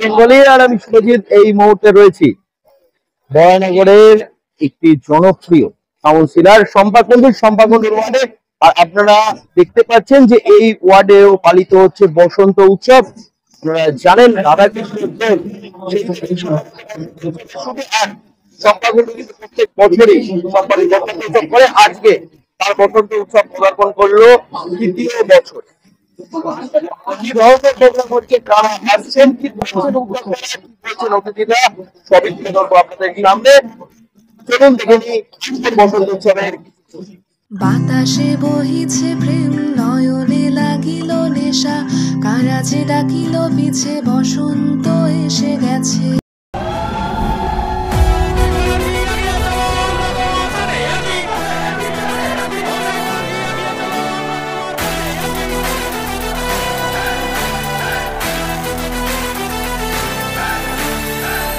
Bengali আর আমি সুরজিৎ এই মুহূর্তে রয়েছি বরানগরের একটি জনপ্রিয় কাউন্সিলর সম্পাকুণ্ডুর ওয়ার্ডে। আর আপনারা দেখতে পাচ্ছেন যে এই ওয়ার্ডেও পালিত হচ্ছে বসন্ত উৎসব। আপনারা জানেন রাধাকৃষ্ণ সম্পাকুণ্ডু কিন্তু প্রত্যেক বছরই বসন্ত উৎসব করে, আজকে তার বসন্ত উৎসব পদার্পণ করলো তৃতীয় বছর। কি ধরনের প্রোগ্রাম হচ্ছে, কারা আসছেন, কি বলছেন অতিথিরা, সবই তুলে ধরবো আপনাদের সামনে। চলুন দেখে নিই বসন্ত উৎসবের। বাতাসে বহিছে প্রেম, নয়নে লাগিল নেশা, কারাজে ডাকিল পিছে, বসন্ত এসে গেছে।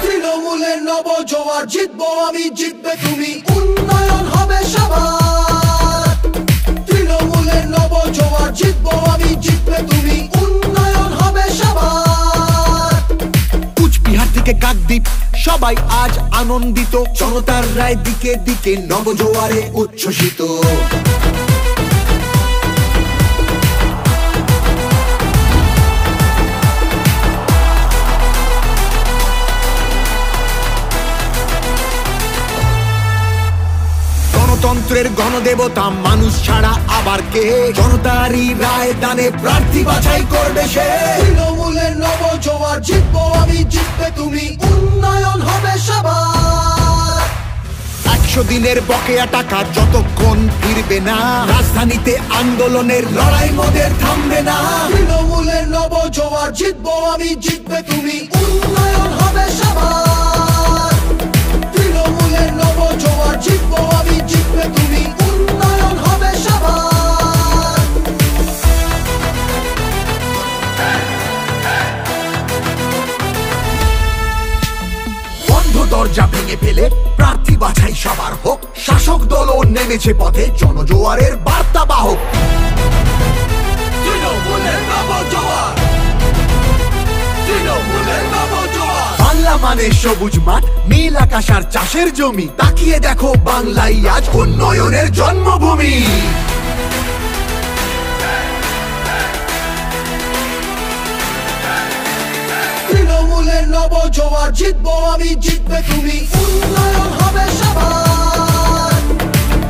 তৃণমূলের নব জোয়ার, জিতবো আমি জিতবে তুমি, উন্নয়ন হবে সবার। তৃণমূলের নব জোয়ার, জিতবো আমি জিতবে তুমি, উন্নয়ন হবে সবার। কুচবিহার থেকে কাকদ্বীপ সবাই আজ আনন্দিত, জনতার রায় দিকে দিকে নব জোয়ারে উচ্ছ্বসিত। গণতন্ত্রের গণদেবতা মানুষ ছাড়া আবার কে, জনতারই রায় দানে প্রার্থী বাছাই করবে সে। তৃণমূলের নব জোয়ার, জিতবো আমি জিতবে তুমি, উন্নয়ন হবে সবার। 100 দিনের বকেয়া টাকা যতক্ষণ ফিরবে না, রাজধানীতে আন্দোলনের লড়াই মোদের থামবে না। তৃণমূলের নব জোয়ার, জিতবো আমি জিতবে তুমি, উন্নয়ন হবে সবার। তৃণমূলের নব জোয়ার, জিতবো আমি জিতবে তুমি, উন্নয়ন হবে সবার। বন্ধ দরজা ভেঙে ফেলে প্রার্থী বাছাই সবার হোক, শাসক দলও নেমেছে পথে জনজোয়ারের বার্তা বাহক। তৃণমূলের নব জোয়ার, তৃণমূলের নব জোয়ার। বাংলা মানে সবুজ মাঠ, নীল আকাশ আর চাষের জমি, তাকিয়ে দেখো বাংলাই আজ উন্নয়নের জন্মভূমি। তৃণমূলের নব জোয়ার, জিতবো আমি জিতবে তুমি, উন্নয়ন হবে সবার।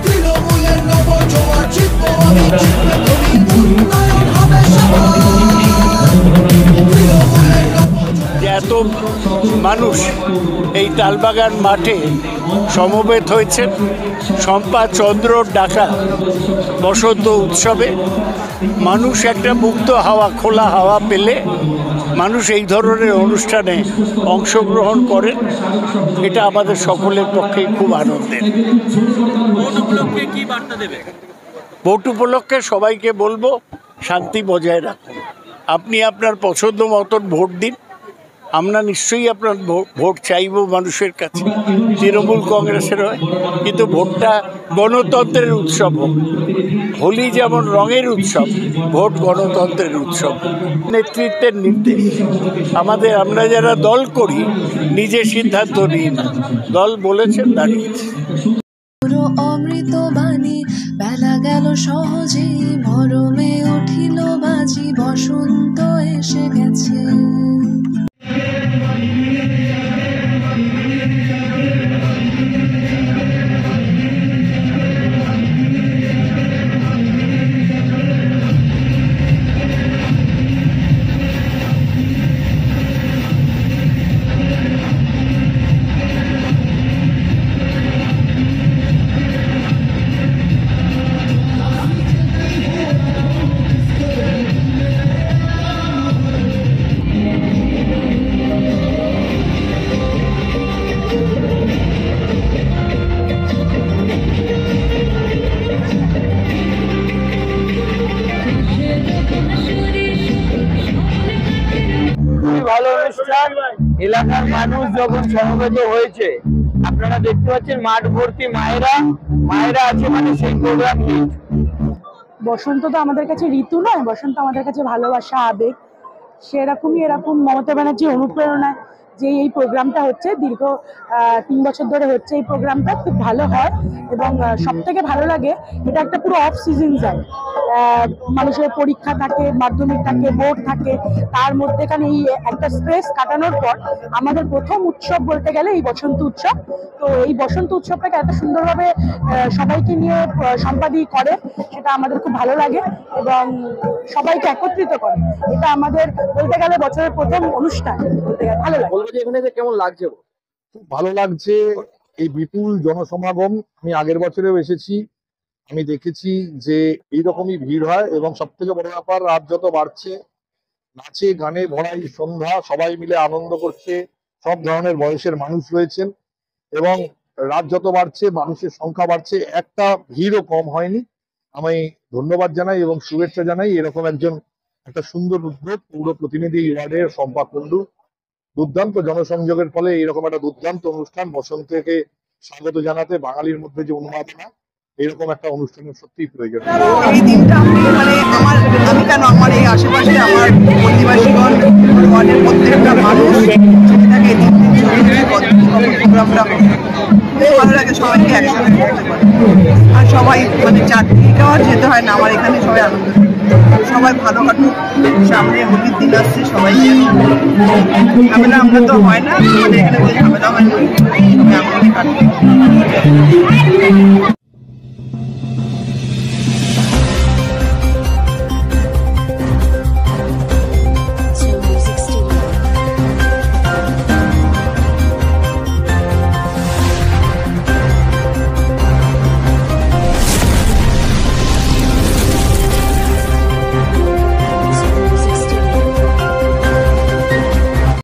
তৃণমূলের নব জোয়ার, জিতবো আমি জিতবে তুমি, উন্নয়ন হবে সবার। এত মানুষ এই তালবাগান মাঠে সমবেত হয়েছে শম্পা চন্দ্রর ডাকা বসন্ত উৎসবে। মানুষ একটা মুক্ত হাওয়া, খোলা হাওয়া পেলে মানুষ এই ধরনের অনুষ্ঠানে অংশগ্রহণ করেন, এটা আমাদের সকলের পক্ষে খুব আনন্দের। ভোট উপলক্ষে কি বার্তা দেবে? ভোট উপলক্ষে সবাইকে বলবো শান্তি বজায় রাখুন, আপনি আপনার পছন্দ মতন ভোট দিন। আমরা নিশ্চয়ই আপনার ভোট চাইব মানুষের কাছে, তৃণমূল কংগ্রেসের হয়, কিন্তু ভোটটা গণতন্ত্রের উৎসব হোক। হোলি যেমন রঙের উৎসব, ভোট গণতন্ত্রের উৎসব। নেতৃত্বের নির্দেশ আমরা যারা দল করি নিজে সিদ্ধান্ত নিই না, দল বলেছেন দাঁড়িয়েছে। অমৃত বাণী বেলা গেল সহজে, মরমে উঠিল বাজি, বসন্ত এসে গেছে। ভালো অনুষ্ঠান, এলাকার মানুষ যখন সমবেত হয়েছে, আপনারা দেখতে পাচ্ছেন মাঠ ভর্তি মায়েরা আছে, মানে সেই প্রোগ্রাম বসন্ত তো আমাদের কাছে ঋতু নয়, বসন্ত আমাদের কাছে ভালোবাসা, আবেগ। সেরকমই এরকম মমতা ব্যানার্জির অনুপ্রেরণায় যে এই প্রোগ্রামটা হচ্ছে দীর্ঘ 3 বছর ধরে হচ্ছে, এই প্রোগ্রামটা খুব ভালো হয় এবং সব থেকে ভালো লাগে এটা একটা পুরো অফ সিজন যায়। মানুষের পরীক্ষা থাকে, মাধ্যমিক থাকে, বোর্ড থাকে, তার মধ্যেখানে এই একটা স্ট্রেস কাটানোর পর আমাদের প্রথম উৎসব বলতে গেলে এই বসন্ত উৎসব। তো এই বসন্ত উৎসবটাকে এত সুন্দরভাবে সবাইকে নিয়ে সম্পাদী করে, সেটা আমাদের খুব ভালো লাগে এবং সবাইকে একত্রিত করে। এটা আমাদের বলতে গেলে বছরের প্রথম অনুষ্ঠান, বলতে গেলে ভালো লাগে। এখানে কেমন লাগছে? খুব ভালো লাগছে এই বিপুল জনসমাগম। আমি আগের বছরেও এসেছি, আমি দেখেছি যে এইরকমই ভিড় হয় এবং সব থেকে বড় ব্যাপার রাত যত বাড়ছে নাচে গানে ভরা এই সন্ধ্যা, সবাই মিলে আনন্দ করছে, সব ধরনের বয়সের মানুষ রয়েছেন এবং রাত যত বাড়ছে মানুষের সংখ্যা বাড়ছে, একটা ভিড়ও কম হয়নি। আমি ধন্যবাদ জানাই এবং শুভেচ্ছা জানাই এরকম একটা সুন্দর উদ্যোগ পৌর প্রতিনিধি ওয়ার্ডের শম্পা কুণ্ডু। দুর্দান্ত জনসংযোগের ফলে এইরকম একটা দুর্দান্ত অনুষ্ঠান বসন্তকে স্বাগত জানাতে বাঙালির মধ্যে যে উন্মাদনা, এরকম একটা অনুষ্ঠানের সত্যিই প্রয়োজন। এই দিনটা আমি কেন আমার এই আশেপাশে আমার প্রতিবাসীগণ ওয়ার্ডের প্রত্যেকটা মানুষ থাকে এই প্রোগ্রামটা খুবই ভালো লাগে। সবাইকে একসাথে করতে পারে আর সবাই চাকরিটাও যেতে হয় না, আমার এখানে সবাই আনন্দ, সবাই ভালো কাটুক। সামনে হোলির দিন আসছে, সবাই ঝামেলা আমরা তো হয় না, এখানে ঝামেলা হয় না, সবাই আমাকে কাটুক।